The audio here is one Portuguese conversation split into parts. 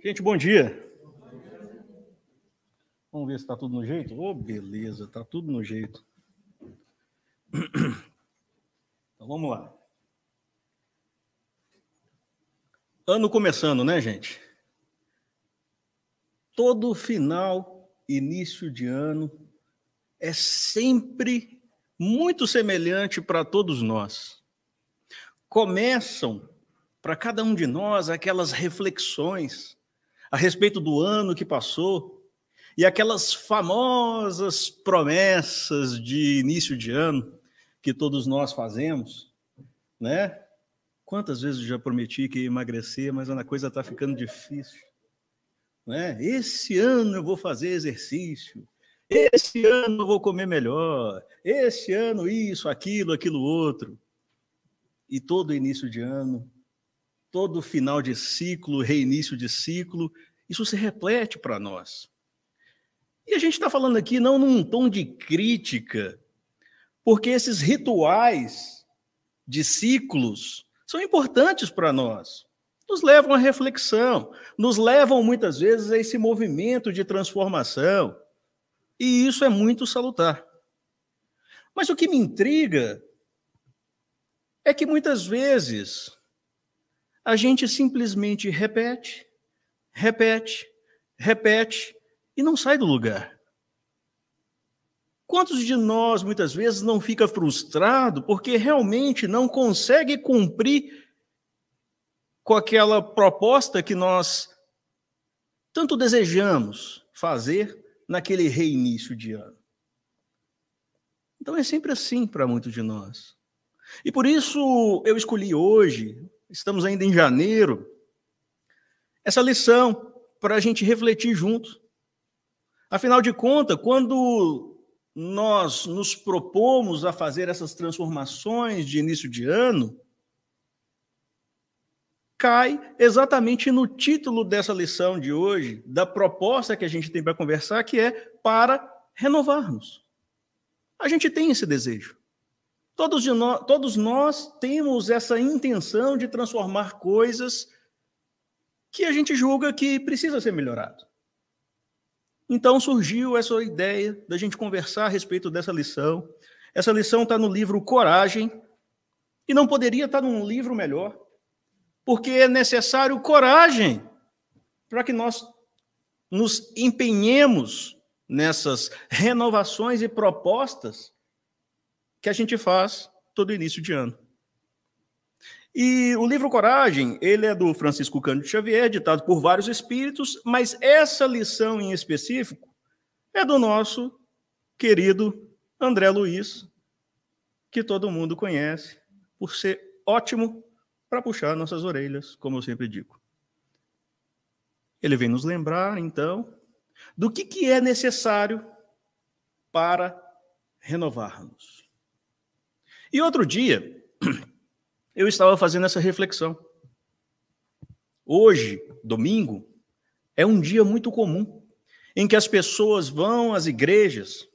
Gente, bom dia. Vamos ver se está tudo no jeito? Oh, beleza, está tudo no jeito. Então, vamos lá. Ano começando, né, gente? Todo final, início de ano, é sempre muito semelhante para todos nós. Começam, para cada um de nós, aquelas reflexões a respeito do ano que passou e aquelas famosas promessas de início de ano que todos nós fazemos, né? Quantas vezes eu já prometi que ia emagrecer, mas a coisa está ficando difícil, né? Esse ano eu vou fazer exercício, esse ano eu vou comer melhor, esse ano isso, aquilo outro. E todo início de ano, todo final de ciclo, reinício de ciclo, isso se reflete para nós. E a gente está falando aqui não num tom de crítica, porque esses rituais de ciclos são importantes para nós, nos levam à reflexão, nos levam muitas vezes a esse movimento de transformação, e isso é muito salutar. Mas o que me intriga é que muitas vezes a gente simplesmente repete e não sai do lugar. Quantos de nós, muitas vezes, não fica frustrado porque realmente não consegue cumprir com aquela proposta que nós tanto desejamos fazer naquele reinício de ano? Então é sempre assim para muitos de nós. E por isso eu escolhi hoje, estamos ainda em janeiro, essa lição para a gente refletir juntos. Afinal de contas, quando nós nos propomos a fazer essas transformações de início de ano, cai exatamente no título dessa lição de hoje, da proposta que a gente tem para conversar, que é para renovar-nos. A gente tem esse desejo. Todos nós temos essa intenção de transformar coisas que a gente julga que precisa ser melhorado. Então surgiu essa ideia da gente conversar a respeito dessa lição. Essa lição está no livro Coragem, e não poderia estar num livro melhor, porque é necessário coragem para que nós nos empenhemos nessas renovações e propostas que a gente faz todo início de ano. E o livro Coragem, ele é do Francisco Cândido Xavier, ditado por vários espíritos, mas essa lição em específico é do nosso querido André Luiz, que todo mundo conhece, por ser ótimo para puxar nossas orelhas, como eu sempre digo. Ele vem nos lembrar, então, do que é necessário para renovar-nos. E outro dia, eu estava fazendo essa reflexão. Hoje, domingo, é um dia muito comum, em que as pessoas vão às igrejas.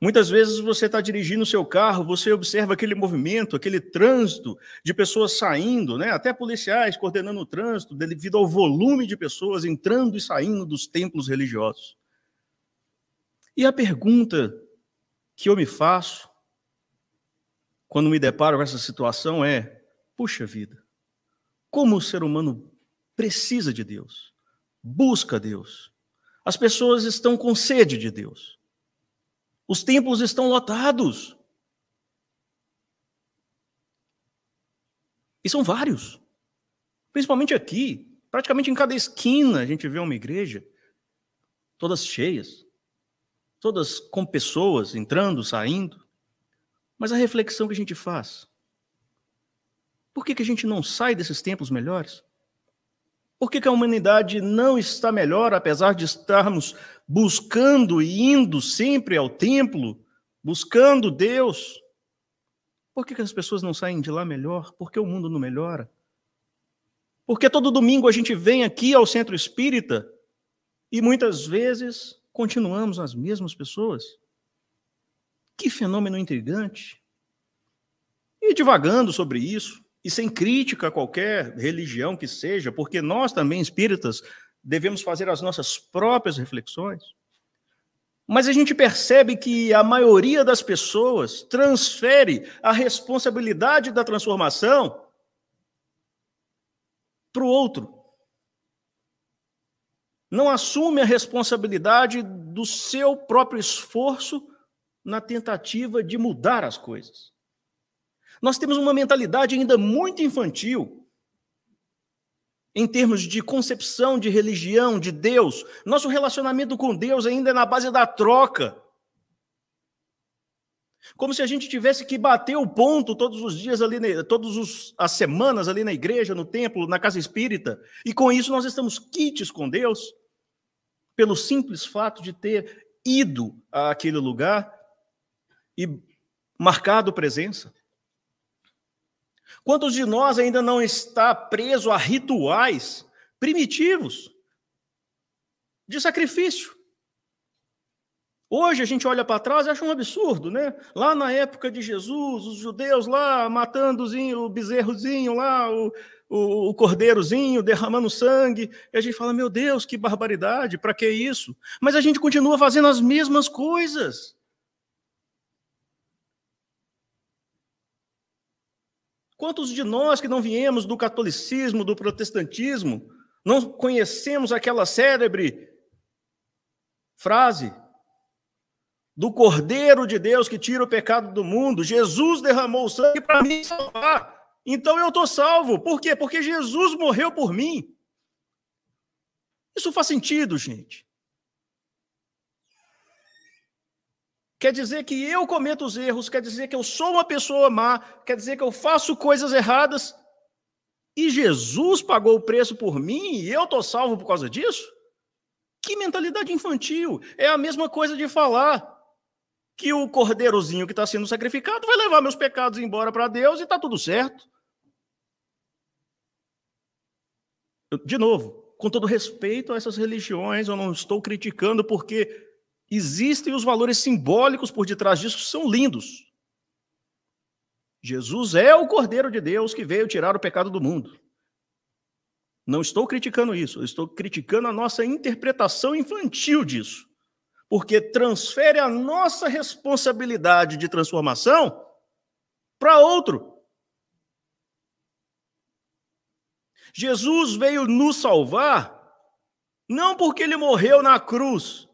Muitas vezes você está dirigindo o seu carro, você observa aquele movimento, aquele trânsito de pessoas saindo, né? Até policiais coordenando o trânsito, devido ao volume de pessoas entrando e saindo dos templos religiosos. E a pergunta que eu me faço, quando me deparo com essa situação, é: puxa vida, como o ser humano precisa de Deus, busca Deus. As pessoas estão com sede de Deus. Os templos estão lotados. E são vários. Principalmente aqui, praticamente em cada esquina a gente vê uma igreja, todas cheias, todas com pessoas entrando, saindo. Mas a reflexão que a gente faz: por que a gente não sai desses templos melhores? Por que a humanidade não está melhor, apesar de estarmos buscando e indo sempre ao templo, buscando Deus? Por que as pessoas não saem de lá melhor? Por que o mundo não melhora? Porque todo domingo a gente vem aqui ao centro espírita e muitas vezes continuamos as mesmas pessoas? Que fenômeno intrigante. E divagando sobre isso, e sem crítica a qualquer religião que seja, porque nós também, espíritas, devemos fazer as nossas próprias reflexões. Mas a gente percebe que a maioria das pessoas transfere a responsabilidade da transformação para o outro. Não assume a responsabilidade do seu próprio esforço na tentativa de mudar as coisas. Nós temos uma mentalidade ainda muito infantil em termos de concepção de religião, de Deus. Nosso relacionamento com Deus ainda é na base da troca. Como se a gente tivesse que bater o ponto todos os dias ali, todas as semanas ali na igreja, no templo, na casa espírita, e com isso nós estamos quites com Deus, pelo simples fato de ter ido àquele lugar e marcado presença. Quantos de nós ainda não está preso a rituais primitivos de sacrifício? Hoje a gente olha para trás e acha um absurdo, né? Lá na época de Jesus, os judeus lá matando o bezerrozinho lá, o cordeirozinho, derramando sangue, e a gente fala, meu Deus, que barbaridade, para que isso? Mas a gente continua fazendo as mesmas coisas. Quantos de nós que não viemos do catolicismo, do protestantismo, não conhecemos aquela célebre frase do Cordeiro de Deus que tira o pecado do mundo? Jesus derramou o sangue para me salvar. Então eu estou salvo. Por quê? Porque Jesus morreu por mim. Isso faz sentido, gente. Quer dizer que eu cometo os erros, quer dizer que eu sou uma pessoa má, quer dizer que eu faço coisas erradas e Jesus pagou o preço por mim e eu estou salvo por causa disso? Que mentalidade infantil. É a mesma coisa de falar que o cordeirozinho que está sendo sacrificado vai levar meus pecados embora para Deus e está tudo certo. De novo, com todo respeito a essas religiões, eu não estou criticando porque existem os valores simbólicos por detrás disso que são lindos. Jesus é o Cordeiro de Deus que veio tirar o pecado do mundo. Não estou criticando isso, eu estou criticando a nossa interpretação infantil disso. Porque transfere a nossa responsabilidade de transformação para outro. Jesus veio nos salvar não porque ele morreu na cruz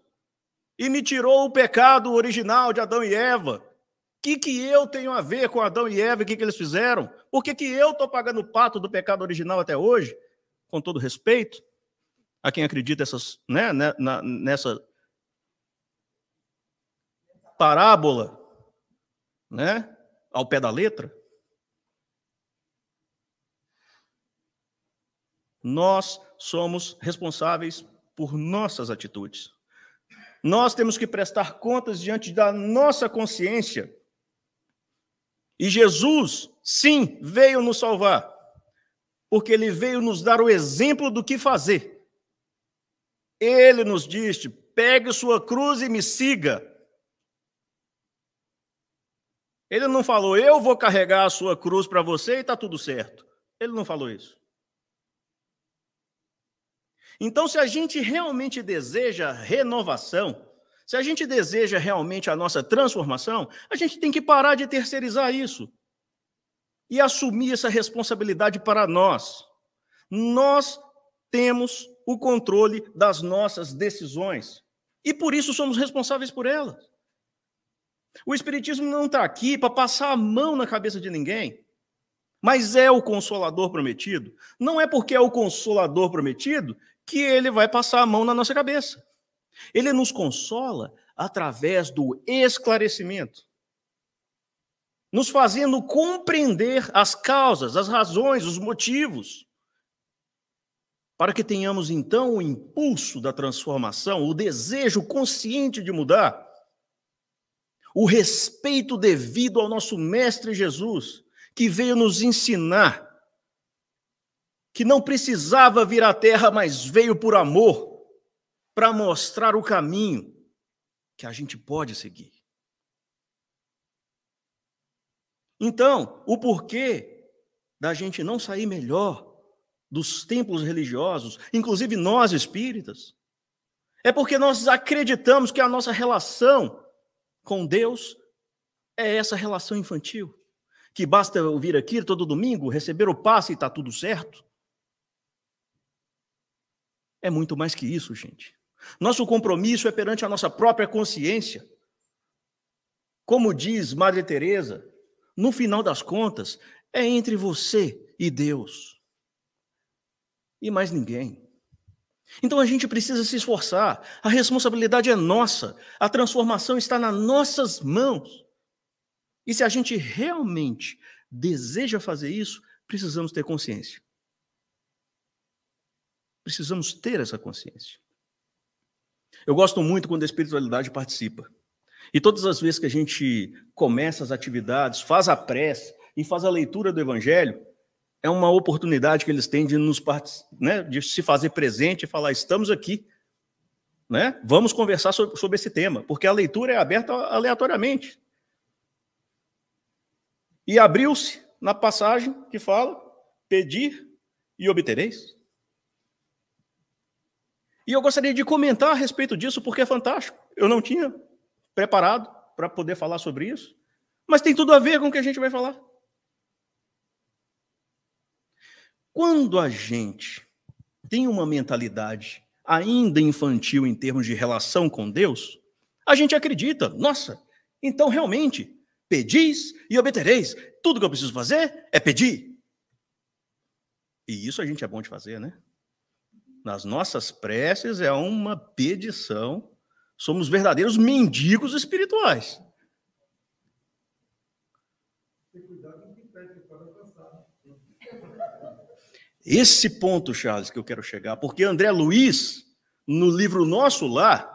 e me tirou o pecado original de Adão e Eva. O que eu tenho a ver com Adão e Eva e o que eles fizeram? Por que eu estou pagando o pato do pecado original até hoje? Com todo respeito a quem acredita nessa parábola, né, ao pé da letra. Nós somos responsáveis por nossas atitudes. Nós temos que prestar contas diante da nossa consciência. E Jesus, sim, veio nos salvar, porque ele veio nos dar o exemplo do que fazer. Ele nos disse, pegue sua cruz e me siga. Ele não falou, eu vou carregar a sua cruz para você e está tudo certo. Ele não falou isso. Então, se a gente realmente deseja renovação, se a gente deseja realmente a nossa transformação, a gente tem que parar de terceirizar isso e assumir essa responsabilidade para nós. Nós temos o controle das nossas decisões e por isso somos responsáveis por elas. O Espiritismo não está aqui para passar a mão na cabeça de ninguém, mas é o Consolador prometido. Não é porque é o Consolador prometido que ele vai passar a mão na nossa cabeça. Ele nos consola através do esclarecimento, nos fazendo compreender as causas, as razões, os motivos, para que tenhamos então o impulso da transformação, o desejo consciente de mudar, o respeito devido ao nosso Mestre Jesus, que veio nos ensinar que não precisava vir à Terra, mas veio por amor, para mostrar o caminho que a gente pode seguir. Então, o porquê da gente não sair melhor dos templos religiosos, inclusive nós espíritas, é porque nós acreditamos que a nossa relação com Deus é essa relação infantil, que basta eu vir aqui todo domingo, receber o passe e está tudo certo. É muito mais que isso, gente. Nosso compromisso é perante a nossa própria consciência. Como diz Madre Teresa, no final das contas, é entre você e Deus. E mais ninguém. Então a gente precisa se esforçar. A responsabilidade é nossa. A transformação está nas nossas mãos. E se a gente realmente deseja fazer isso, precisamos ter consciência. Precisamos ter essa consciência. Eu gosto muito quando a espiritualidade participa. E todas as vezes que a gente começa as atividades, faz a prece e faz a leitura do Evangelho, é uma oportunidade que eles têm de de se fazer presente e falar, estamos aqui, né? Vamos conversar sobre esse tema, porque a leitura é aberta aleatoriamente. E abriu-se na passagem que fala, pedir e obtereis. E eu gostaria de comentar a respeito disso, porque é fantástico. Eu não tinha preparado para poder falar sobre isso, mas tem tudo a ver com o que a gente vai falar. Quando a gente tem uma mentalidade ainda infantil em termos de relação com Deus, a gente acredita, nossa, então realmente, pedis e obtereis. Tudo que eu preciso fazer é pedir. E isso a gente é bom de fazer, né? Nas nossas preces é uma pedição. Somos verdadeiros mendigos espirituais. Esse ponto, Charles, que eu quero chegar, porque André Luiz, no livro Nosso Lar,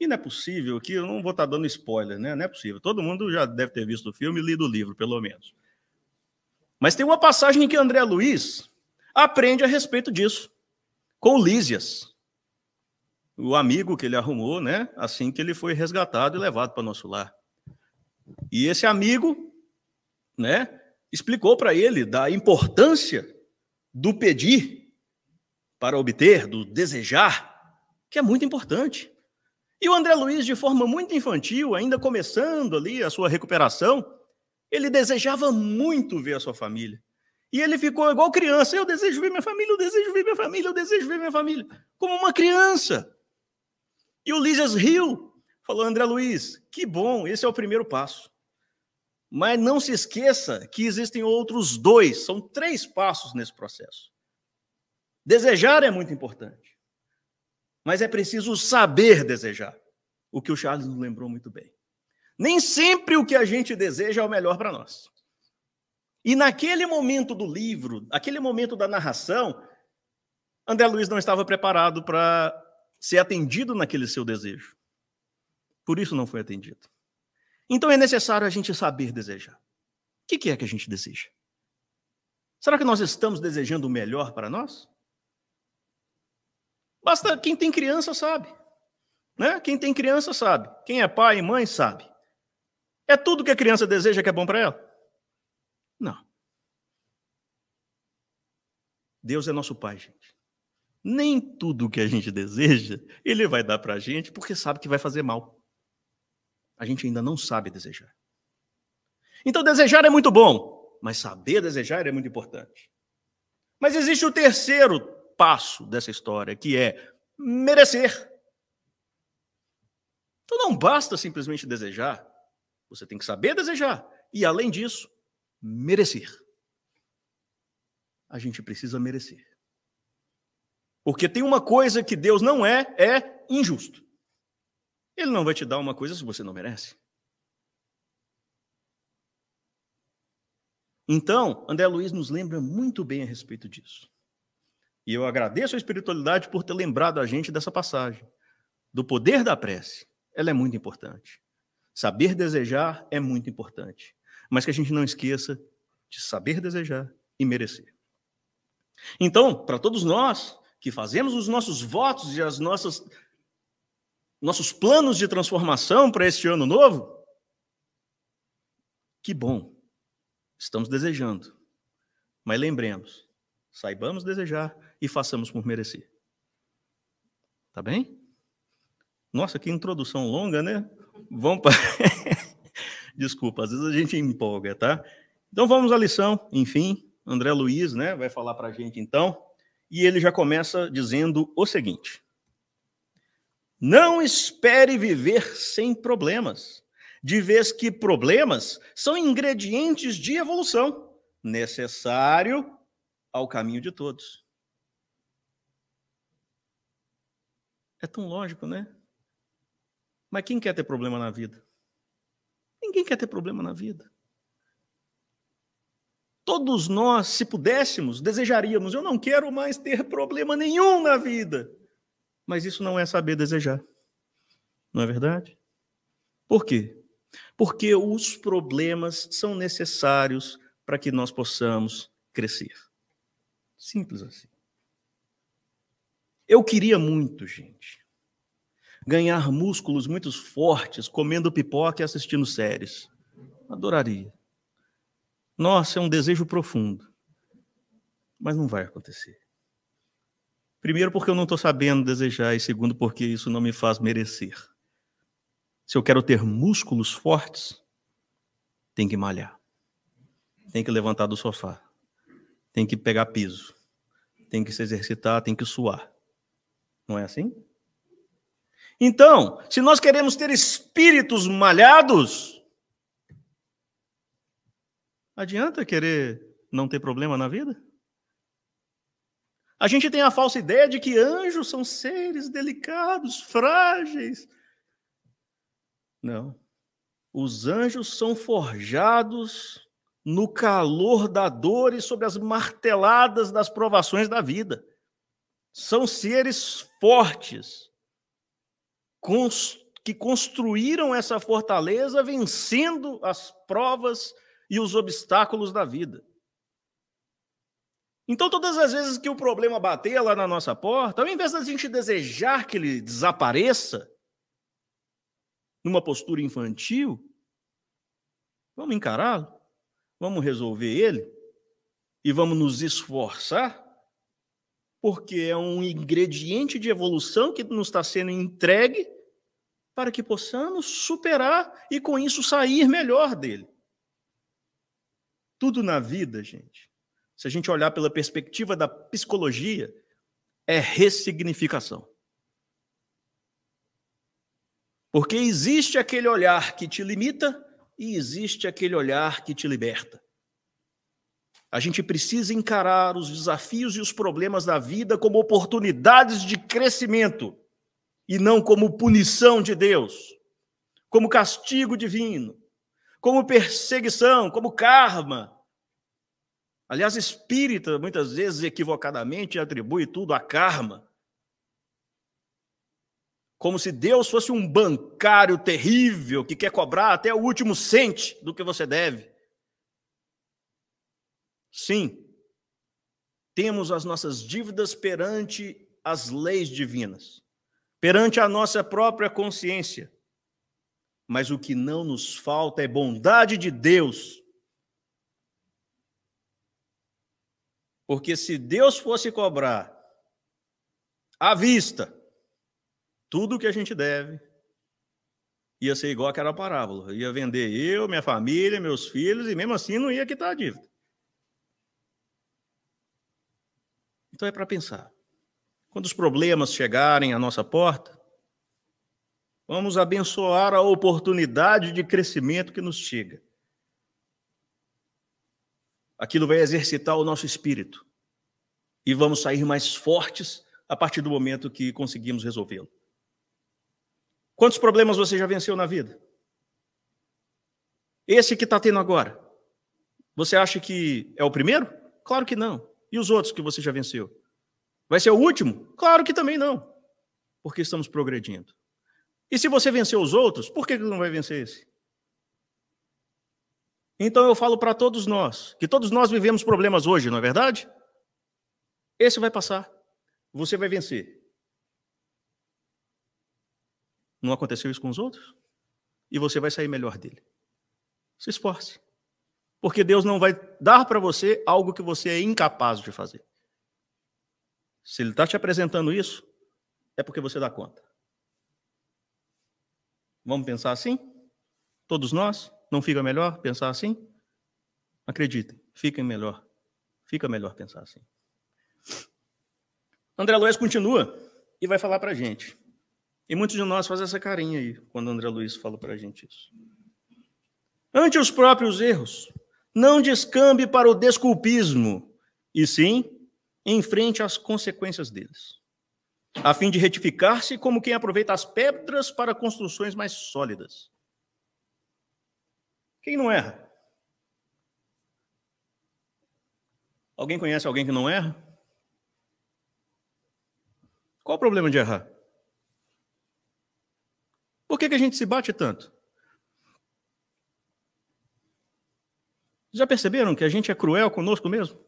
e não é possível aqui, eu não vou estar dando spoiler, né? Não é possível. Todo mundo já deve ter visto o filme e lido o livro, pelo menos. Mas tem uma passagem em que André Luiz aprende a respeito disso, com Lísias, o amigo que ele arrumou, né? Assim que ele foi resgatado e levado para Nosso Lar. E esse amigo, né, explicou para ele da importância do pedir para obter, do desejar, que é muito importante. E o André Luiz, de forma muito infantil, ainda começando ali a sua recuperação, ele desejava muito ver a sua família. E ele ficou igual criança, eu desejo ver minha família, eu desejo ver minha família, eu desejo ver minha família, como uma criança. E o Lísias riu, falou, André Luiz, que bom, esse é o primeiro passo. Mas não se esqueça que existem outros 2, são 3 passos nesse processo. Desejar é muito importante, mas é preciso saber desejar, o que o Charles nos lembrou muito bem. Nem sempre o que a gente deseja é o melhor para nós. E naquele momento do livro, aquele momento da narração, André Luiz não estava preparado para ser atendido naquele seu desejo. Por isso não foi atendido. Então é necessário a gente saber desejar. O que é que a gente deseja? Será que nós estamos desejando o melhor para nós? Basta quem tem criança sabe. Né? Quem tem criança sabe. Quem é pai e mãe sabe. É tudo que a criança deseja que é bom para ela? Não. Deus é nosso pai, gente. Nem tudo que a gente deseja, ele vai dar para a gente porque sabe que vai fazer mal. A gente ainda não sabe desejar. Então, desejar é muito bom, mas saber desejar é muito importante. Mas existe o terceiro passo dessa história, que é merecer. Então, não basta simplesmente desejar. Você tem que saber desejar. E, além disso, merecer. A gente precisa merecer. Porque tem uma coisa que Deus não é injusto. Ele não vai te dar uma coisa se você não merece. Então, André Luiz nos lembra muito bem a respeito disso. E eu agradeço a espiritualidade por ter lembrado a gente dessa passagem. Do poder da prece. Ela é muito importante. Saber desejar é muito importante. Mas que a gente não esqueça de saber desejar e merecer. Então, para todos nós que fazemos os nossos votos e as nossos planos de transformação para este ano novo, que bom, estamos desejando. Mas lembremos Saibamos desejar e façamos por merecer. Tá bem? Nossa, que introdução longa, né? Vamos para... Desculpa, às vezes a gente empolga, tá? Então vamos à lição, enfim. André Luiz, né, vai falar para a gente então. E ele já começa dizendo o seguinte: não espere viver sem problemas, de vez que problemas são ingredientes de evolução, necessário ao caminho de todos. É tão lógico, né? Mas quem quer ter problema na vida? Ninguém quer ter problema na vida. Todos nós, se pudéssemos, desejaríamos. Eu não quero mais ter problema nenhum na vida. Mas isso não é saber desejar. Não é verdade? Por quê? Porque os problemas são necessários para que nós possamos crescer. Simples assim. Eu queria muito, gente, ganhar músculos muito fortes comendo pipoca e assistindo séries. Adoraria. Nossa, é um desejo profundo. Mas não vai acontecer. Primeiro, porque eu não estou sabendo desejar, e segundo, porque isso não me faz merecer. Se eu quero ter músculos fortes, tem que malhar. Tem que levantar do sofá. Tem que pegar piso. Tem que se exercitar, tem que suar. Não é assim? Então, se nós queremos ter espíritos malhados, adianta querer não ter problema na vida? A gente tem a falsa ideia de que anjos são seres delicados, frágeis. Não. Os anjos são forjados no calor da dor e sob as marteladas das provações da vida. São seres fortes, que construíram essa fortaleza vencendo as provas e os obstáculos da vida. Então, todas as vezes que o problema bater lá na nossa porta, ao invés da gente desejar que ele desapareça, numa postura infantil, vamos encará-lo, vamos resolver ele e vamos nos esforçar, porque é um ingrediente de evolução que nos está sendo entregue para que possamos superar e, com isso, sair melhor dele. Tudo na vida, gente, se a gente olhar pela perspectiva da psicologia, é ressignificação. Porque existe aquele olhar que te limita e existe aquele olhar que te liberta. A gente precisa encarar os desafios e os problemas da vida como oportunidades de crescimento e não como punição de Deus, como castigo divino, como perseguição, como karma. Aliás, espírita, muitas vezes, equivocadamente, atribui tudo a karma. Como se Deus fosse um bancário terrível que quer cobrar até o último cento do que você deve. Sim, temos as nossas dívidas perante as leis divinas, perante a nossa própria consciência. Mas o que não nos falta é bondade de Deus. Porque se Deus fosse cobrar à vista tudo que a gente deve, ia ser igual aquela parábola. Ia vender eu, minha família, meus filhos, e mesmo assim não ia quitar a dívida. Então é para pensar. Quando os problemas chegarem à nossa porta, vamos abençoar a oportunidade de crescimento que nos chega. Aquilo vai exercitar o nosso espírito. E vamos sair mais fortes a partir do momento que conseguimos resolvê-lo. Quantos problemas você já venceu na vida? Esse que está tendo agora, você acha que é o primeiro? Claro que não. E os outros que você já venceu? Vai ser o último? Claro que também não. Porque estamos progredindo. E se você venceu os outros, por que não vai vencer esse? Então eu falo para todos nós, que todos nós vivemos problemas hoje, não é verdade? Esse vai passar. Você vai vencer. Não aconteceu isso com os outros? E você vai sair melhor dele. Se esforce. Porque Deus não vai dar para você algo que você é incapaz de fazer. Se ele está te apresentando isso, é porque você dá conta. Vamos pensar assim? Todos nós? Não fica melhor pensar assim? Acreditem, fica melhor pensar assim. André Luiz continua e vai falar para a gente. E muitos de nós fazem essa carinha aí, quando André Luiz fala para a gente isso. Ante os próprios erros, não descambe para o desculpismo, e sim, enfrente as consequências deles, a fim de retificar-se como quem aproveita as pedras para construções mais sólidas. Quem não erra? Alguém conhece alguém que não erra? Qual o problema de errar? Por que a gente se bate tanto? Já perceberam que a gente é cruel conosco mesmo?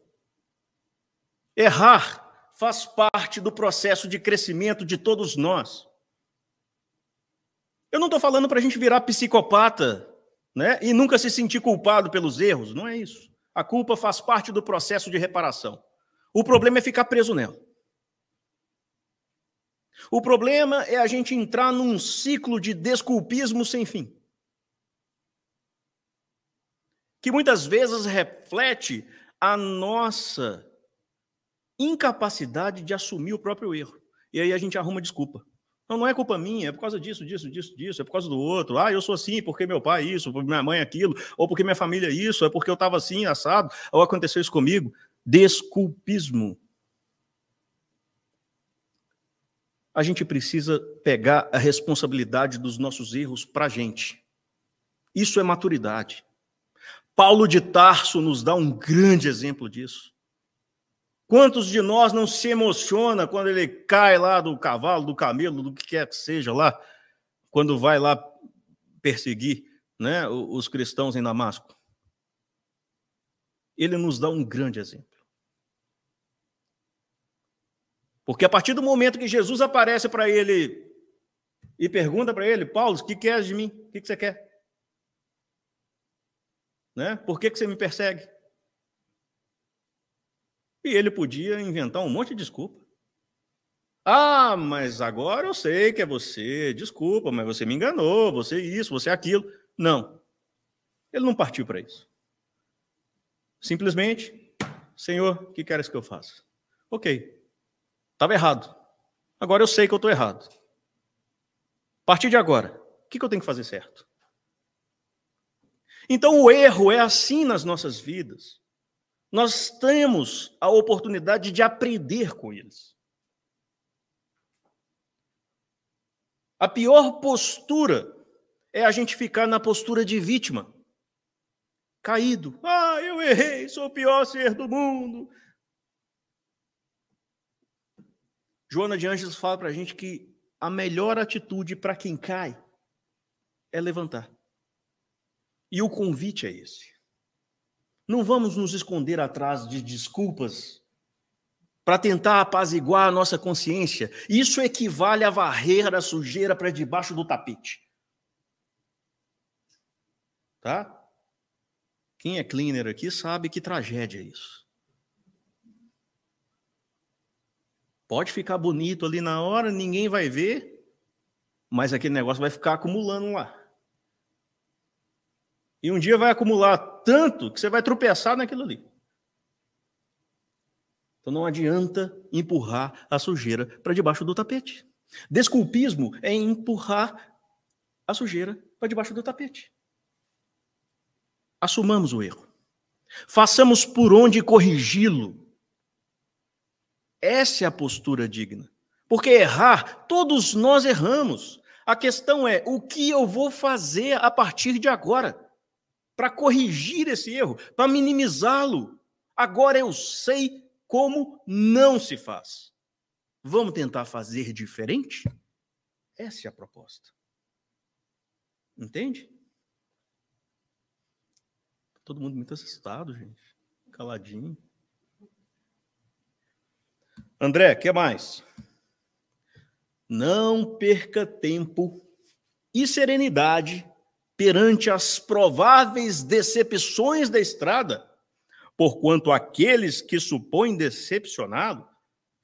Errar faz parte do processo de crescimento de todos nós. Eu não estou falando para a gente virar psicopata, né, e nunca se sentir culpado pelos erros, não é isso. A culpa faz parte do processo de reparação. O problema é ficar preso nela. O problema é a gente entrar num ciclo de desculpismo sem fim, que muitas vezes reflete a nossa incapacidade de assumir o próprio erro. E aí a gente arruma desculpa. Não é culpa minha, é por causa disso, é por causa do outro. Eu sou assim porque meu pai isso, porque minha mãe aquilo, ou porque minha família isso, é porque eu estava assim, assado, ou aconteceu isso comigo. Desculpismo. A gente precisa pegar a responsabilidade dos nossos erros para a gente. Isso é maturidade. Paulo de Tarso nos dá um grande exemplo disso. Quantos de nós não se emociona quando ele cai lá do cavalo, do camelo, do que quer que seja lá, quando vai lá perseguir, né, os cristãos em Damasco? Ele nos dá um grande exemplo. Porque a partir do momento que Jesus aparece para ele e pergunta para ele, Paulo, o que queres de mim? O que você quer? Né? Por que você me persegue? E ele podia inventar um monte de desculpa. Mas agora eu sei que é você, desculpa, mas você me enganou, você isso, você aquilo. Não. Ele não partiu para isso. Simplesmente, Senhor, o que queres que eu faça? Ok. Estava errado. Agora eu sei que eu estou errado. A partir de agora, o que eu tenho que fazer certo? Então o erro é assim nas nossas vidas. Nós temos a oportunidade de aprender com eles. A pior postura é a gente ficar na postura de vítima. Caído. Eu errei, sou o pior ser do mundo. Joana de Ângeles fala para a gente que a melhor atitude para quem cai é levantar. E o convite é esse. Não vamos nos esconder atrás de desculpas para tentar apaziguar a nossa consciência. Isso equivale a varrer a sujeira para debaixo do tapete. Tá? Quem é cleaner aqui sabe que tragédia é isso. Pode ficar bonito ali na hora, ninguém vai ver, mas aquele negócio vai ficar acumulando lá. E um dia vai acumular tanto que você vai tropeçar naquilo ali. Então não adianta empurrar a sujeira para debaixo do tapete. Desculpismo é empurrar a sujeira para debaixo do tapete. Assumamos o erro. Façamos por onde corrigi-lo. Essa é a postura digna. Porque errar, todos nós erramos. A questão é, o que eu vou fazer a partir de agora para corrigir esse erro, para minimizá-lo? Agora eu sei como não se faz. Vamos tentar fazer diferente? Essa é a proposta. Entende? Todo mundo muito assustado, gente. Caladinho. André, o que mais? Não perca tempo e serenidade perante as prováveis decepções da estrada, porquanto aqueles que supõem decepcioná-lo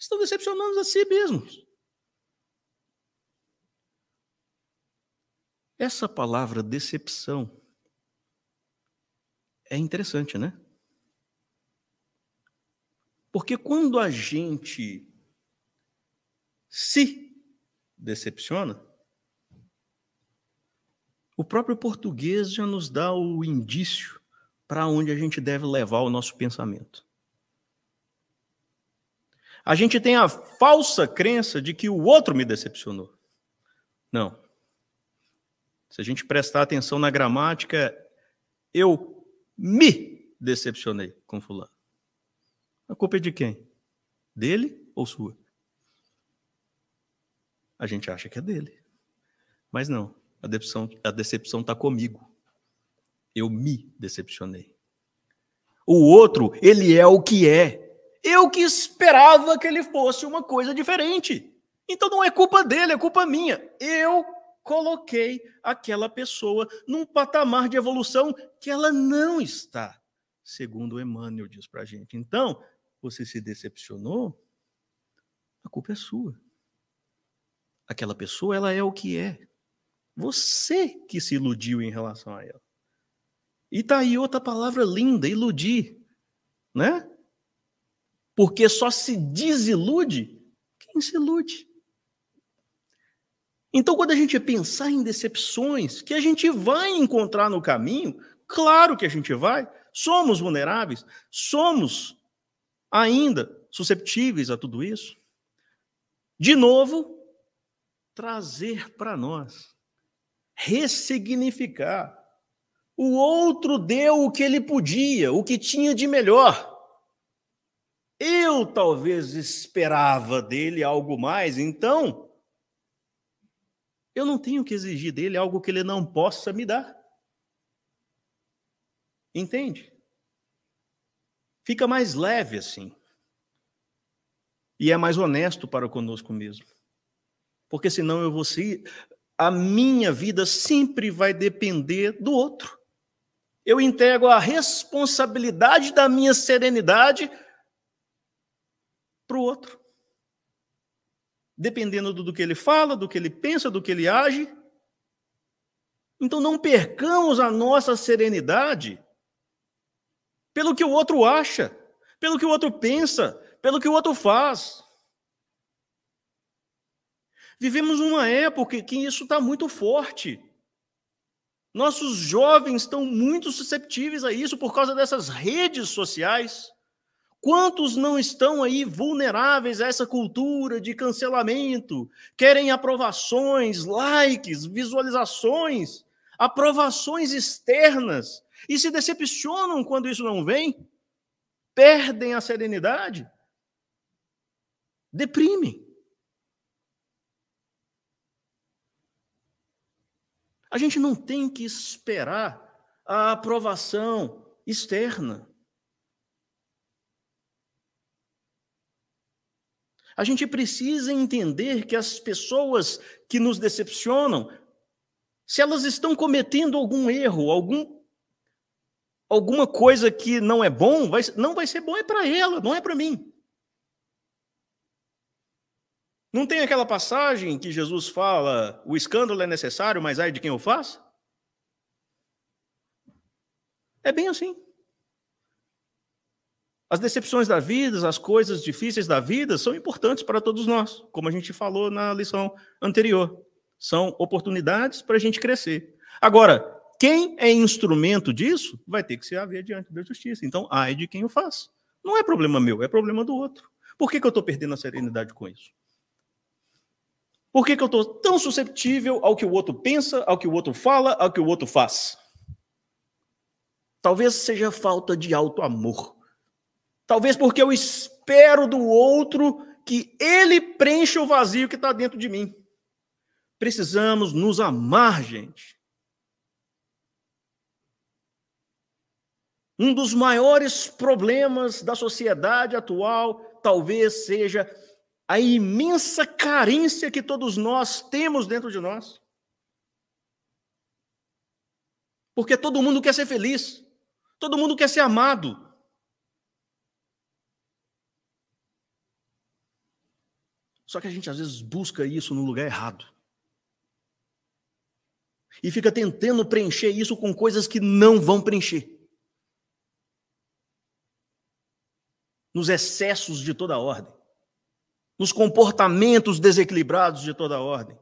Estão decepcionando a si mesmos. Essa palavra decepção é interessante, né? Porque quando a gente se decepciona, o próprio português já nos dá o indício para onde a gente deve levar o nosso pensamento. A gente tem a falsa crença de que o outro me decepcionou. Não. Se a gente prestar atenção na gramática, eu me decepcionei com fulano. A culpa é de quem? Dele ou sua? A gente acha que é dele. Mas não, a decepção está comigo. Eu me decepcionei. O outro, ele é o que é. Eu que esperava que ele fosse uma coisa diferente. Então não é culpa dele, é culpa minha. Eu coloquei aquela pessoa num patamar de evolução que ela não está, segundo o Emmanuel diz para a gente. Então, você se decepcionou, a culpa é sua. Aquela pessoa, ela é o que é. Você que se iludiu em relação a ela. E está aí outra palavra linda, iludir, né? Porque só se desilude quem se ilude. Então, quando a gente pensar em decepções que a gente vai encontrar no caminho, claro que a gente vai, somos vulneráveis, somos ainda susceptíveis a tudo isso. De novo, trazer para nós, ressignificar. O outro deu o que ele podia, o que tinha de melhor. Eu talvez esperava dele algo mais, então eu não tenho que exigir dele algo que ele não possa me dar. Entende? Fica mais leve assim. E é mais honesto para conosco mesmo. Porque senão eu vou ser... A minha vida sempre vai depender do outro. Eu entrego a responsabilidade da minha serenidade para o outro. Dependendo do que ele fala, do que ele pensa, do que ele age. Então não percamos a nossa serenidade pelo que o outro acha, pelo que o outro pensa, pelo que o outro faz. Vivemos uma época em que isso está muito forte. Nossos jovens estão muito susceptíveis a isso por causa dessas redes sociais. Quantos não estão aí vulneráveis a essa cultura de cancelamento? Querem aprovações, likes, visualizações, aprovações externas e se decepcionam quando isso não vem? Perdem a serenidade? Deprimem. A gente não tem que esperar a aprovação externa. A gente precisa entender que as pessoas que nos decepcionam, se elas estão cometendo algum erro, alguma coisa que não é bom, não vai ser bom é para ela, não é para mim. Não tem aquela passagem que Jesus fala, o escândalo é necessário, mas ai de quem o faz? É bem assim. As decepções da vida, as coisas difíceis da vida são importantes para todos nós, como a gente falou na lição anterior. São oportunidades para a gente crescer. Agora, quem é instrumento disso vai ter que se haver diante da justiça. Então, ai de quem o faz. Não é problema meu, é problema do outro. Por que eu estou perdendo a serenidade com isso? Por que eu estou tão susceptível ao que o outro pensa, ao que o outro fala, ao que o outro faz? Talvez seja falta de auto-amor. Talvez porque eu espero do outro que ele preencha o vazio que está dentro de mim. Precisamos nos amar, gente. Um dos maiores problemas da sociedade atual talvez seja a imensa carência que todos nós temos dentro de nós. Porque todo mundo quer ser feliz. Todo mundo quer ser amado. Só que a gente às vezes busca isso no lugar errado. E fica tentando preencher isso com coisas que não vão preencher. Nos excessos de toda ordem. Nos comportamentos desequilibrados de toda ordem.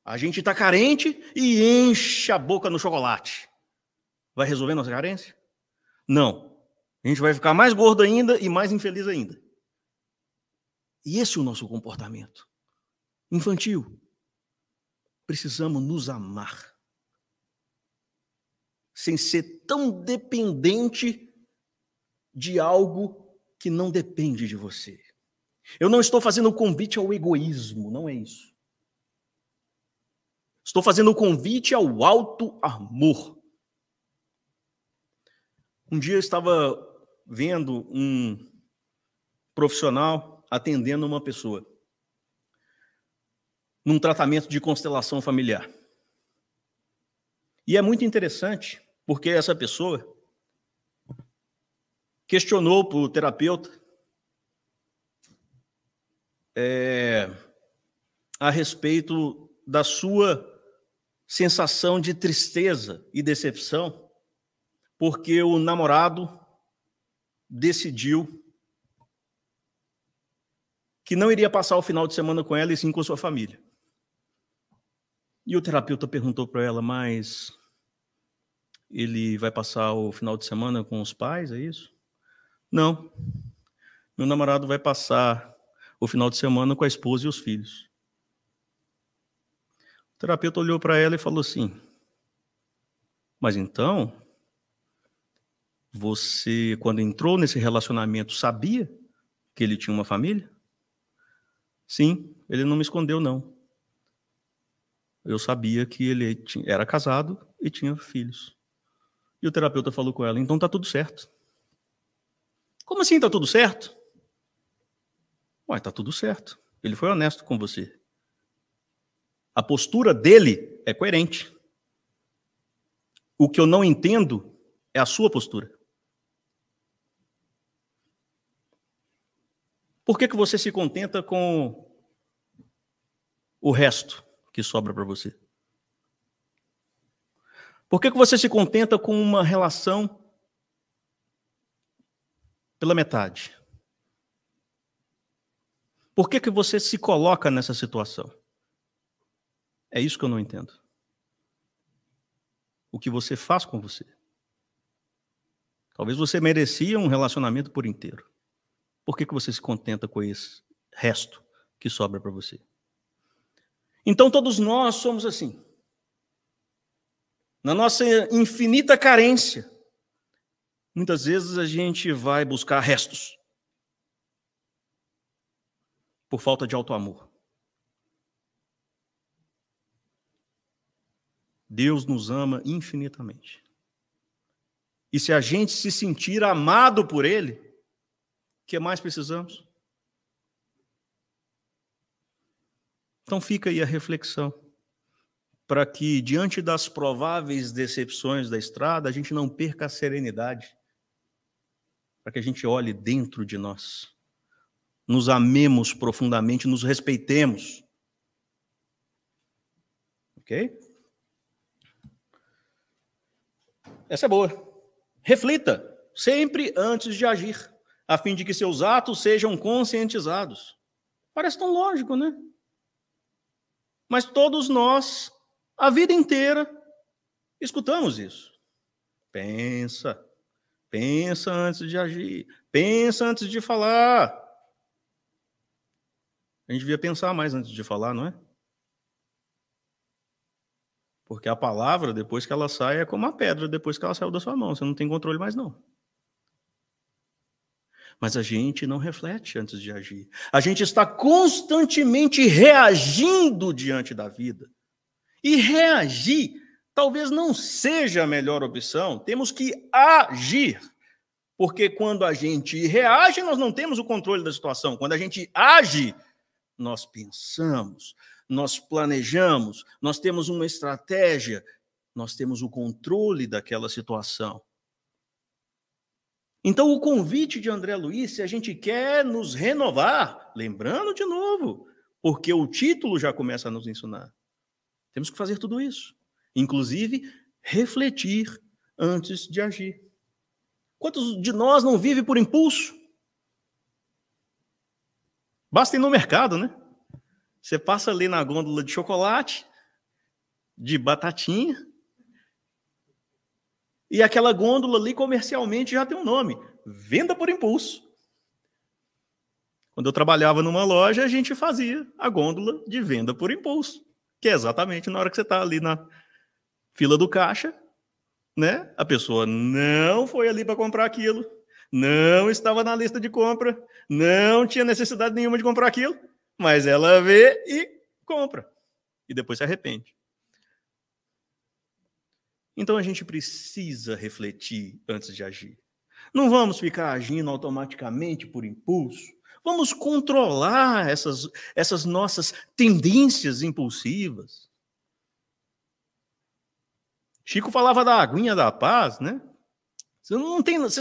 A gente está carente e enche a boca no chocolate. Vai resolver nossa carência? Não. A gente vai ficar mais gordo ainda e mais infeliz ainda. E esse é o nosso comportamento infantil. Precisamos nos amar. Sem ser tão dependente de algo que não depende de você. Eu não estou fazendo o convite ao egoísmo, não é isso. Estou fazendo o convite ao alto amor. Um dia eu estava vendo um profissional atendendo uma pessoa num tratamento de constelação familiar. E é muito interessante, porque essa pessoa questionou para o terapeuta a respeito da sua sensação de tristeza e decepção, porque o namorado decidiu que não iria passar o final de semana com ela e sim com a sua família. E o terapeuta perguntou para ela, mas ele vai passar o final de semana com os pais, é isso? Não. Meu namorado vai passar o final de semana com a esposa e os filhos. O terapeuta olhou para ela e falou assim, mas então, você, quando entrou nesse relacionamento, sabia que ele tinha uma família? Sim, ele não me escondeu, não. Eu sabia que ele era casado e tinha filhos. E o terapeuta falou com ela, então tá tudo certo. Como assim tá tudo certo? Ué, tá tudo certo. Ele foi honesto com você. A postura dele é coerente. O que eu não entendo é a sua postura. Por que você se contenta com o resto que sobra para você? Por que você se contenta com uma relação pela metade? Por que você se coloca nessa situação? É isso que eu não entendo. O que você faz com você? Talvez você merecia um relacionamento por inteiro. Por que você se contenta com esse resto que sobra para você? Então todos nós somos assim. Na nossa infinita carência, muitas vezes a gente vai buscar restos. Por falta de auto-amor. Deus nos ama infinitamente. E se a gente se sentir amado por Ele, o que mais precisamos? Então fica aí a reflexão, para que diante das prováveis decepções da estrada, a gente não perca a serenidade, para que a gente olhe dentro de nós, nos amemos profundamente, nos respeitemos. Ok? Essa é boa. Reflita sempre antes de agir, a fim de que seus atos sejam conscientizados. Parece tão lógico, né? Mas todos nós, a vida inteira, escutamos isso. Pensa antes de agir, pensa antes de falar. A gente devia pensar mais antes de falar, não é? Porque a palavra, depois que ela sai, é como a pedra, depois que ela saiu da sua mão. Você não tem controle mais, não. Mas a gente não reflete antes de agir. A gente está constantemente reagindo diante da vida. E reagir talvez não seja a melhor opção. Temos que agir. Porque quando a gente reage, nós não temos o controle da situação. Quando a gente age, nós pensamos, nós planejamos, nós temos uma estratégia, nós temos o controle daquela situação. Então, o convite de André Luiz, se a gente quer nos renovar, lembrando de novo, porque o título já começa a nos ensinar, temos que fazer tudo isso. Inclusive, refletir antes de agir. Quantos de nós não vivem por impulso? Basta ir no mercado, né? Você passa ali na gôndola de chocolate, de batatinha, e aquela gôndola ali comercialmente já tem um nome: venda por impulso. Quando eu trabalhava numa loja, a gente fazia a gôndola de venda por impulso, que é exatamente na hora que você está ali na fila do caixa, né? A pessoa não foi ali para comprar aquilo, não estava na lista de compra, não tinha necessidade nenhuma de comprar aquilo, mas ela vê e compra. E depois se arrepende. Então a gente precisa refletir antes de agir. Não vamos ficar agindo automaticamente por impulso. Vamos controlar essas nossas tendências impulsivas. Chico falava da aguinha da paz, né? Se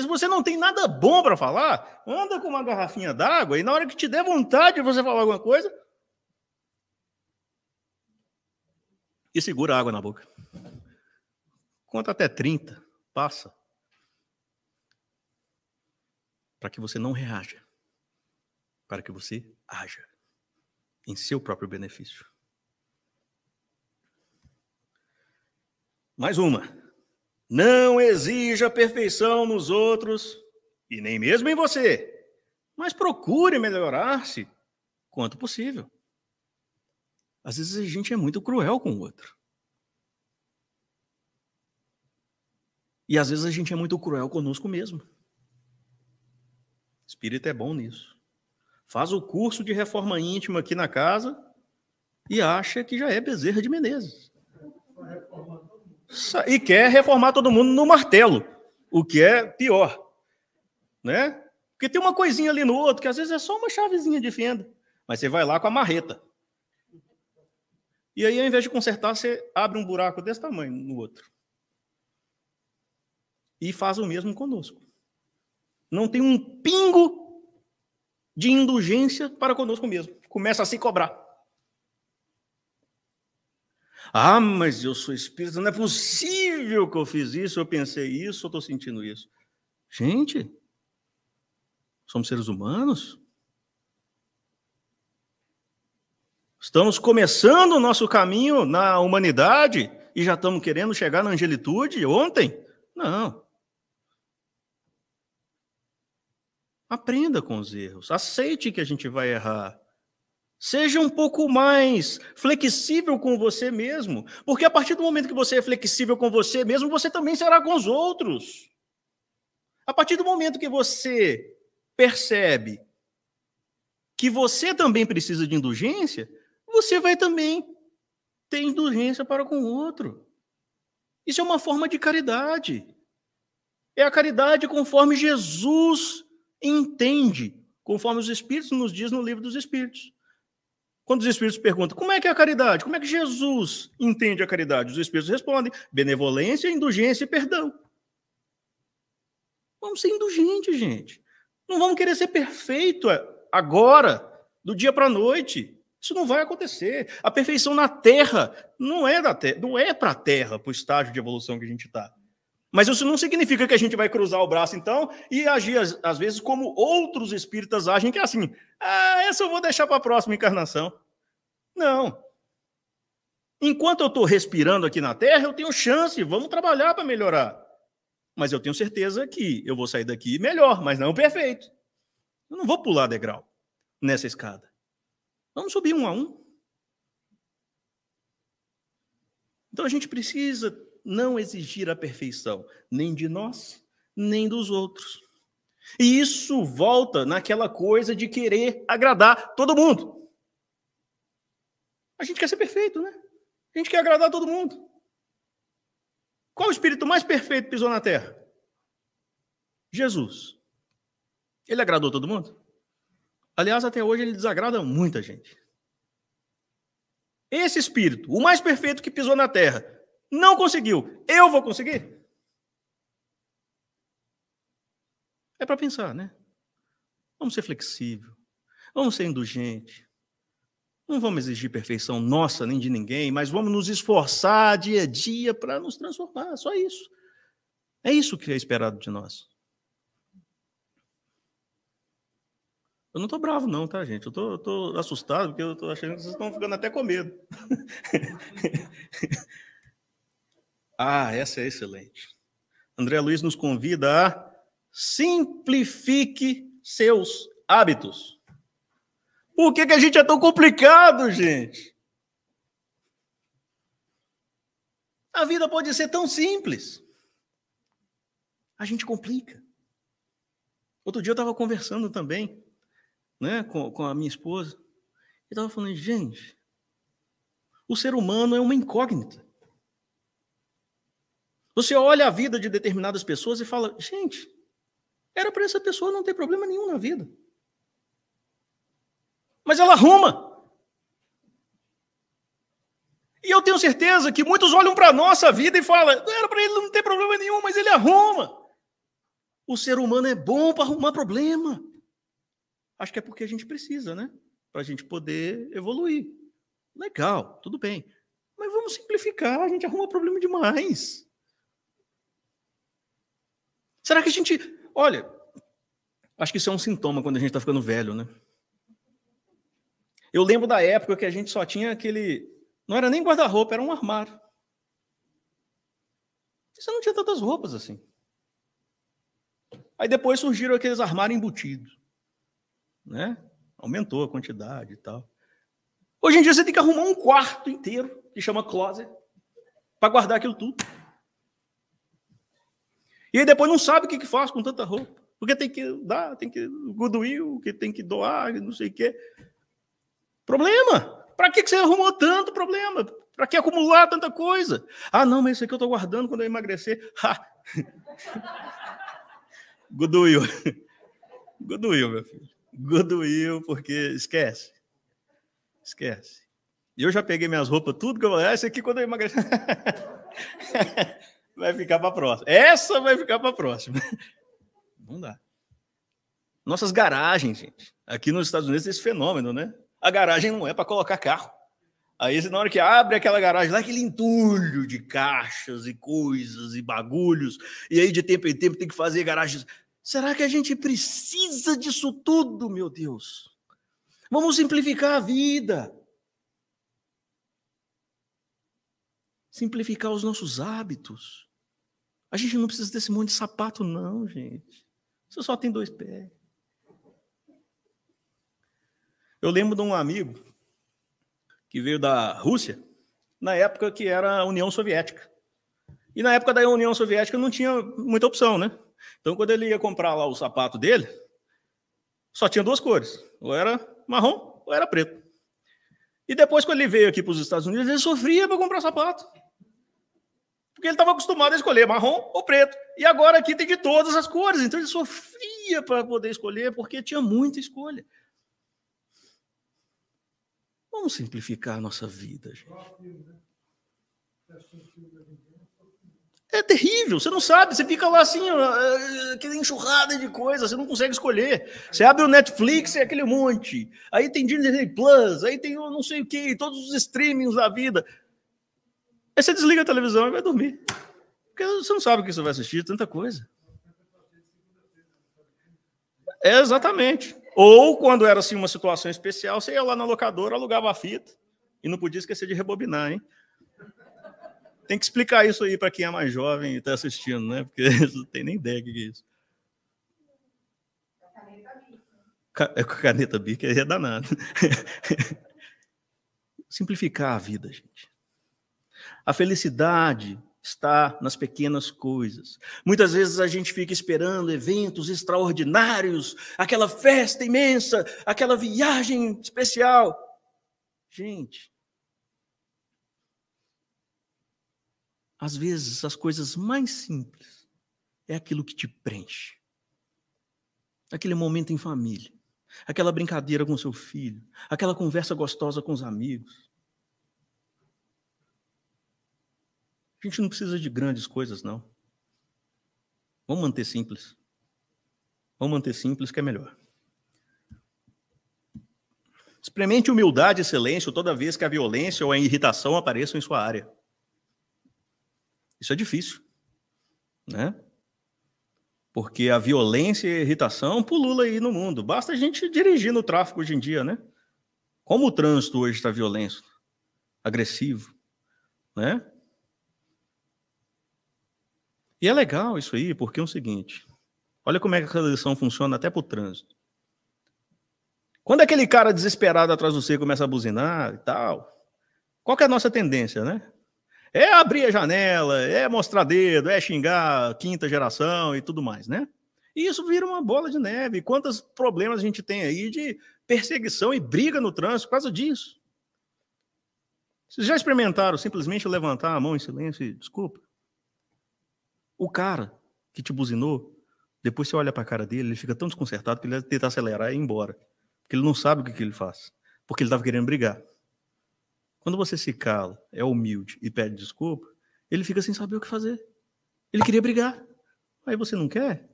você não tem nada bom para falar, anda com uma garrafinha d'água e na hora que te der vontade de você falar alguma coisa, e segura a água na boca. Conta até 30, passa. Para que você não reaja. Para que você haja em seu próprio benefício. Mais uma. Não exija perfeição nos outros e nem mesmo em você, mas procure melhorar-se quanto possível. Às vezes a gente é muito cruel com o outro. E às vezes a gente é muito cruel conosco mesmo. O espírito é bom nisso. Faz o curso de reforma íntima aqui na casa e acha que já é Bezerra de Menezes. E quer reformar todo mundo no martelo, o que é pior, né? Porque tem uma coisinha ali no outro que às vezes é só uma chavezinha de fenda, mas você vai lá com a marreta. E aí, ao invés de consertar, você abre um buraco desse tamanho no outro. E faz o mesmo conosco. Não tem um pingo de indulgência para conosco mesmo. Começa a se cobrar. Ah, mas eu sou espírita, não é possível que eu fiz isso, eu pensei isso, eu estou sentindo isso. Gente, somos seres humanos. Estamos começando o nosso caminho na humanidade e já estamos querendo chegar na angelitude ontem? Não. Aprenda com os erros, aceite que a gente vai errar. Seja um pouco mais flexível com você mesmo, porque a partir do momento que você é flexível com você mesmo, você também será com os outros. A partir do momento que você percebe que você também precisa de indulgência, você vai também ter indulgência para com o outro. Isso é uma forma de caridade. É a caridade conforme Jesus entende, conforme os Espíritos nos diz no Livro dos Espíritos. Quando os Espíritos perguntam, como é que é a caridade? Como é que Jesus entende a caridade? Os Espíritos respondem, benevolência, indulgência e perdão. Vamos ser indulgentes, gente. Não vamos querer ser perfeito agora, do dia para a noite. Isso não vai acontecer. A perfeição na Terra não é da Terra, não é para a Terra, para o estágio de evolução que a gente está. Mas isso não significa que a gente vai cruzar o braço, então, e agir, às vezes, como outros espíritas agem, que é assim, essa eu vou deixar para a próxima encarnação. Não. Enquanto eu estou respirando aqui na Terra, eu tenho chance, vamos trabalhar para melhorar. Mas eu tenho certeza que eu vou sair daqui melhor, mas não perfeito. Eu não vou pular degrau nessa escada. Vamos subir um a um. Então a gente precisa não exigir a perfeição, nem de nós, nem dos outros. E isso volta naquela coisa de querer agradar todo mundo. A gente quer ser perfeito, né? A gente quer agradar todo mundo. Qual o espírito mais perfeito que pisou na Terra? Jesus. Ele agradou todo mundo? Aliás, até hoje ele desagrada muita gente. Esse espírito, o mais perfeito que pisou na Terra, não conseguiu. Eu vou conseguir? É para pensar, né? Vamos ser flexível, vamos ser indulgente. Não vamos exigir perfeição nossa nem de ninguém, mas vamos nos esforçar dia a dia para nos transformar, só isso. É isso que é esperado de nós. Eu não estou bravo não, tá, gente? Eu estou assustado porque eu estou achando que vocês estão ficando até com medo. Ah, essa é excelente. André Luiz nos convida a simplifique seus hábitos. Por que a gente é tão complicado, gente? A vida pode ser tão simples. A gente complica. Outro dia eu estava conversando também, né, com a minha esposa, e estava falando, gente, o ser humano é uma incógnita. Você olha a vida de determinadas pessoas e fala, gente, era para essa pessoa não ter problema nenhum na vida. Mas ela arruma. E eu tenho certeza que muitos olham para a nossa vida e falam, era para ele não ter problema nenhum, mas ele arruma. O ser humano é bom para arrumar problema. Acho que é porque a gente precisa, né? Para a gente poder evoluir. Legal, tudo bem. Mas vamos simplificar, a gente arruma problema demais. Será que a gente... Olha, acho que isso é um sintoma quando a gente está ficando velho, né? Eu lembro da época que a gente só tinha aquele... Não era nem guarda-roupa, era um armário. Você não tinha tantas roupas assim. Aí depois surgiram aqueles armários embutidos. Né? Aumentou a quantidade e tal. Hoje em dia você tem que arrumar um quarto inteiro, que chama closet, para guardar aquilo tudo. E aí depois não sabe o que faz com tanta roupa. Porque tem que dar, tem que goodwill, que tem que doar, não sei o quê. Problema. Para que você arrumou tanto problema? Para que acumular tanta coisa? Ah, não, mas isso aqui eu estou guardando quando eu emagrecer. Goodwill. Goodwill, meu filho. Goodwill, porque esquece. Esquece. E eu já peguei minhas roupas, tudo que eu falei, esse aqui quando eu emagrecer... vai ficar para a próxima. Essa vai ficar para a próxima. Não dá. Nossas garagens, gente. Aqui nos Estados Unidos tem esse fenômeno, né? A garagem não é para colocar carro. Aí, na hora que abre aquela garagem, lá aquele entulho de caixas e coisas e bagulhos, e aí de tempo em tempo tem que fazer garagens. Será que a gente precisa disso tudo, meu Deus? Vamos simplificar a vida. Simplificar os nossos hábitos. A gente não precisa desse monte de sapato, não, gente. Você só tem 2 pés. Eu lembro de um amigo que veio da Rússia, na época que era a União Soviética. E na época da União Soviética não tinha muita opção, né? Então, quando ele ia comprar lá o sapato dele, só tinha 2 cores. Ou era marrom, ou era preto. E depois, quando ele veio aqui para os Estados Unidos, ele sofria para comprar sapato. Porque ele estava acostumado a escolher marrom ou preto. E agora aqui tem de todas as cores. Então, ele sofria para poder escolher, porque tinha muita escolha. Vamos simplificar a nossa vida, gente. É terrível, você não sabe, você fica lá assim, aquela enxurrada de coisas, você não consegue escolher. Você abre o Netflix, é aquele monte. Aí tem Disney Plus, aí tem não sei o quê, todos os streamings da vida. Aí você desliga a televisão e vai dormir. Porque você não sabe o que você vai assistir, tanta coisa. É, exatamente. Ou, quando era assim uma situação especial, você ia lá na locadora, alugava a fita, e não podia esquecer de rebobinar, hein? Tem que explicar isso aí para quem é mais jovem e está assistindo, né? Porque eles não tem nem ideia do que é isso. É com a caneta Bic, aí é danado. Simplificar a vida, gente. A felicidade está nas pequenas coisas. Muitas vezes a gente fica esperando eventos extraordinários, aquela festa imensa, aquela viagem especial. Gente, às vezes as coisas mais simples é aquilo que te preenche. Aquele momento em família, aquela brincadeira com seu filho, aquela conversa gostosa com os amigos. A gente não precisa de grandes coisas, não. Vamos manter simples. Vamos manter simples, que é melhor. Experimente humildade e silêncio toda vez que a violência ou a irritação apareçam em sua área. Isso é difícil, né? Porque a violência e a irritação pulula aí no mundo. Basta a gente dirigir no tráfego hoje em dia, né? Como o trânsito hoje está violento, agressivo, né? E é legal isso aí, porque é o seguinte, olha como é que essa lição funciona até para o trânsito. Quando aquele cara desesperado atrás do você começa a buzinar e tal, qual que é a nossa tendência, né? É abrir a janela, é mostrar dedo, é xingar a quinta geração e tudo mais, né? E isso vira uma bola de neve. Quantos problemas a gente tem aí de perseguição e briga no trânsito por causa disso? Vocês já experimentaram simplesmente levantar a mão em silêncio e desculpa? O cara que te buzinou, depois você olha para a cara dele, ele fica tão desconcertado que ele vai tentar acelerar e ir embora. Porque ele não sabe o que ele faz. Porque ele estava querendo brigar. Quando você se cala, é humilde e pede desculpa, ele fica sem saber o que fazer. Ele queria brigar. Aí você não quer?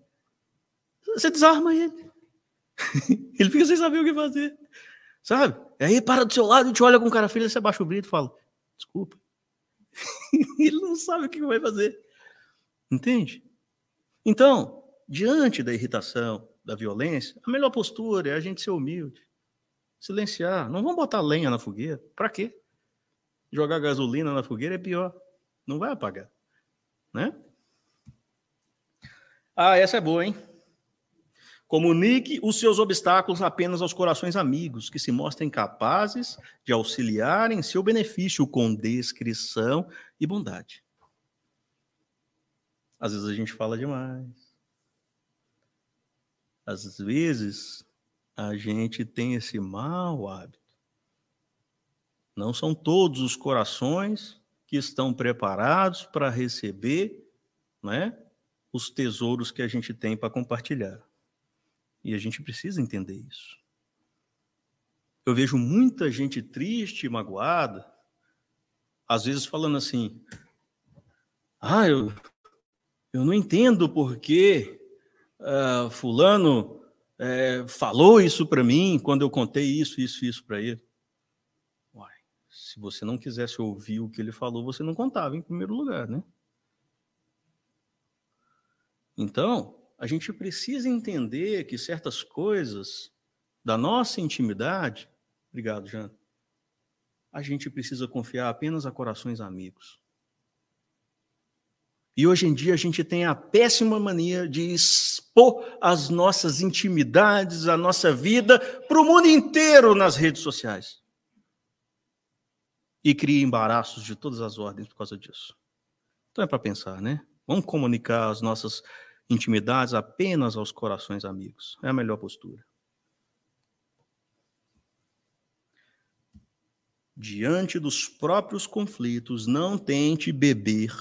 Você desarma ele. Ele fica sem saber o que fazer. Sabe? Aí para do seu lado e te olha com cara feia, você abaixa o brilho e fala, desculpa. Ele não sabe o que vai fazer. Entende? Então, diante da irritação, da violência, a melhor postura é a gente ser humilde. Silenciar. Não vamos botar lenha na fogueira. Para quê? Jogar gasolina na fogueira é pior. Não vai apagar. Né? Ah, essa é boa, hein? Comunique os seus obstáculos apenas aos corações amigos, que se mostrem capazes de auxiliar em seu benefício com discrição e bondade. Às vezes a gente fala demais. Às vezes a gente tem esse mau hábito. Não são todos os corações que estão preparados para receber, né, os tesouros que a gente tem para compartilhar. E a gente precisa entender isso. Eu vejo muita gente triste, magoada, às vezes falando assim, eu não entendo por que fulano falou isso para mim quando eu contei isso para ele. Uai, se você não quisesse ouvir o que ele falou, você não contava em primeiro lugar, né? Então, a gente precisa entender que certas coisas da nossa intimidade, obrigado, Jean, a gente precisa confiar apenas a corações amigos. E hoje em dia a gente tem a péssima mania de expor as nossas intimidades, a nossa vida para o mundo inteiro nas redes sociais. E cria embaraços de todas as ordens por causa disso. Então é para pensar, né? Vamos comunicar as nossas intimidades apenas aos corações amigos. É a melhor postura. Diante dos próprios conflitos, não tente beber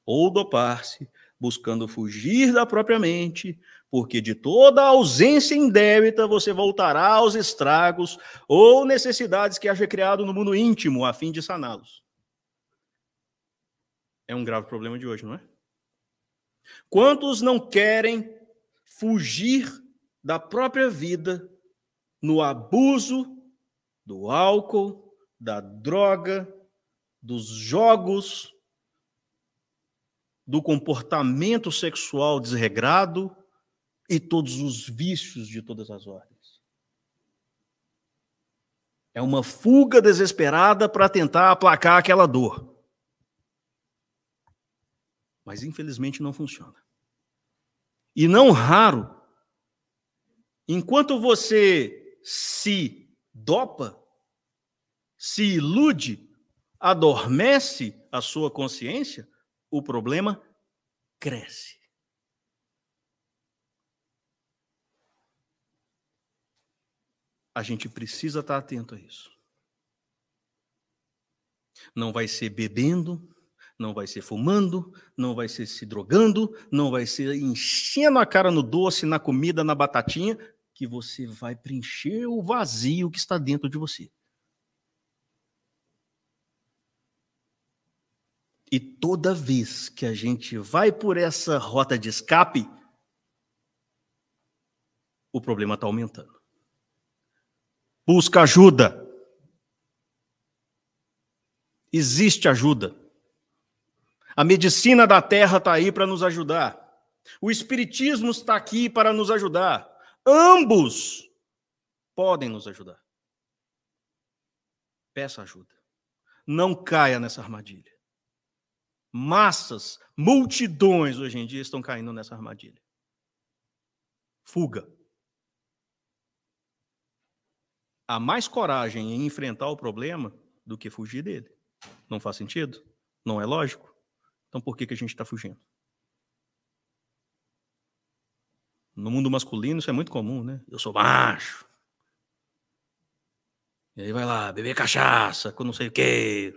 ou dopar-se, buscando fugir da própria mente, porque de toda ausência indébita você voltará aos estragos ou necessidades que haja criado no mundo íntimo, a fim de saná-los. É um grave problema de hoje, não é? Quantos não querem fugir da própria vida no abuso do álcool, da droga, dos jogos, do comportamento sexual desregrado e todos os vícios de todas as ordens? É uma fuga desesperada para tentar aplacar aquela dor. Mas, infelizmente, não funciona. E não raro, enquanto você se dopa, se ilude, adormece a sua consciência, o problema cresce. A gente precisa estar atento a isso. Não vai ser bebendo, não vai ser fumando, não vai ser se drogando, não vai ser enchendo a cara no doce, na comida, na batatinha, que você vai preencher o vazio que está dentro de você. E toda vez que a gente vai por essa rota de escape, o problema está aumentando. Busca ajuda. Existe ajuda. A medicina da terra está aí para nos ajudar. O espiritismo está aqui para nos ajudar. Ambos podem nos ajudar. Peça ajuda. Não caia nessa armadilha. Massas, multidões hoje em dia estão caindo nessa armadilha. Fuga. Há mais coragem em enfrentar o problema do que fugir dele. Não faz sentido? Não é lógico? Então por que a gente está fugindo? No mundo masculino isso é muito comum, né? Eu sou macho. E aí vai lá, beber cachaça, com não sei o quê.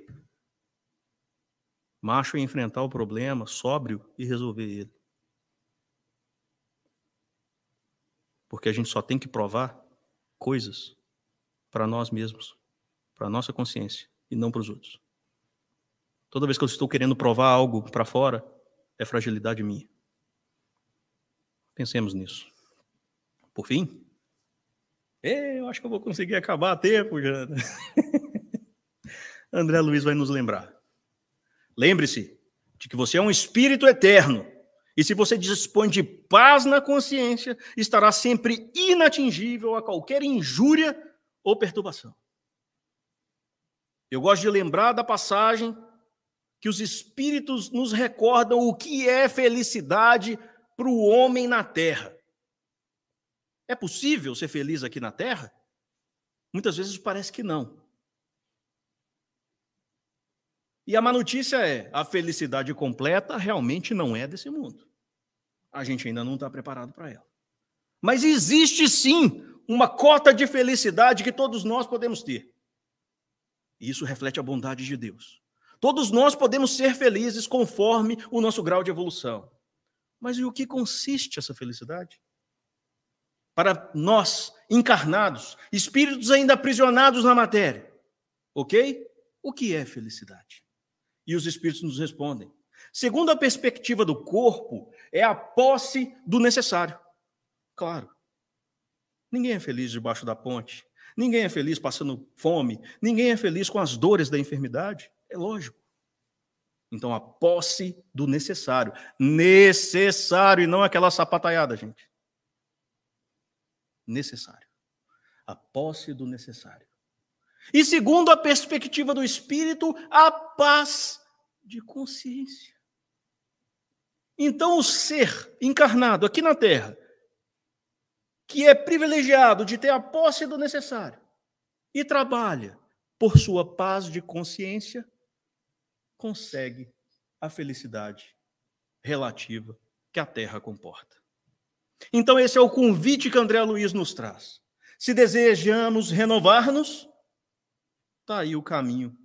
Macho é enfrentar o problema, sóbrio, e resolver ele. Porque a gente só tem que provar coisas para nós mesmos, para a nossa consciência, e não para os outros. Toda vez que eu estou querendo provar algo para fora, é fragilidade minha. Pensemos nisso. Por fim, eu acho que eu vou conseguir acabar a tempo, Jana. André Luiz vai nos lembrar. Lembre-se de que você é um espírito eterno. E se você dispõe de paz na consciência, estará sempre inatingível a qualquer injúria ou perturbação. Eu gosto de lembrar da passagem que os espíritos nos recordam o que é felicidade para o homem na Terra. É possível ser feliz aqui na Terra? Muitas vezes parece que não. E a má notícia é, a felicidade completa realmente não é desse mundo. A gente ainda não está preparado para ela. Mas existe sim uma cota de felicidade que todos nós podemos ter. E isso reflete a bondade de Deus. Todos nós podemos ser felizes conforme o nosso grau de evolução. Mas em o que consiste essa felicidade? Para nós, encarnados, espíritos ainda aprisionados na matéria, ok? O que é felicidade? E os espíritos nos respondem. Segundo a perspectiva do corpo, é a posse do necessário. Claro. Ninguém é feliz debaixo da ponte. Ninguém é feliz passando fome. Ninguém é feliz com as dores da enfermidade. É lógico. Então, a posse do necessário. Necessário, e não aquela sapataiada, gente. Necessário. A posse do necessário. E segundo a perspectiva do espírito, a paz de consciência. Então, o ser encarnado aqui na Terra, que é privilegiado de ter a posse do necessário e trabalha por sua paz de consciência, consegue a felicidade relativa que a Terra comporta. Então, esse é o convite que André Luiz nos traz. Se desejamos renovar-nos, está aí o caminho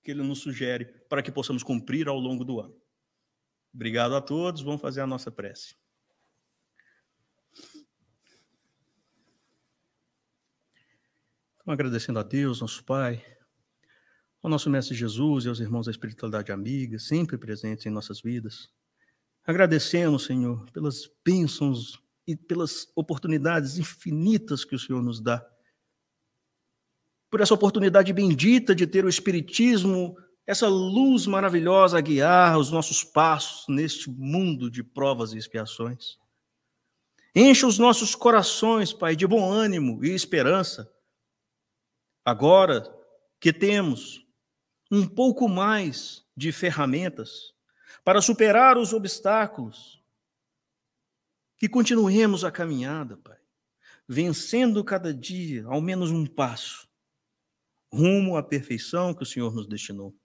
que ele nos sugere para que possamos cumprir ao longo do ano. Obrigado a todos, vamos fazer a nossa prece. Então, agradecendo a Deus, nosso Pai, ao nosso Mestre Jesus e aos irmãos da espiritualidade amiga, sempre presentes em nossas vidas. Agradecemos, Senhor, pelas bênçãos e pelas oportunidades infinitas que o Senhor nos dá. Por essa oportunidade bendita de ter o Espiritismo, essa luz maravilhosa a guiar os nossos passos neste mundo de provas e expiações. Encha os nossos corações, Pai, de bom ânimo e esperança. Agora que temos um pouco mais de ferramentas para superar os obstáculos, que continuemos a caminhada, Pai, vencendo cada dia, ao menos um passo, rumo à perfeição que o Senhor nos destinou.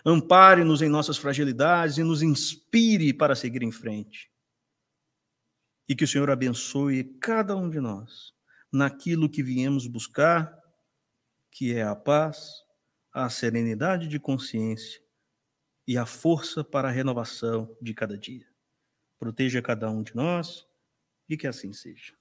Ampare-nos em nossas fragilidades e nos inspire para seguir em frente. E que o Senhor abençoe cada um de nós naquilo que viemos buscar, que é a paz, a serenidade de consciência e a força para a renovação de cada dia. Proteja cada um de nós e que assim seja.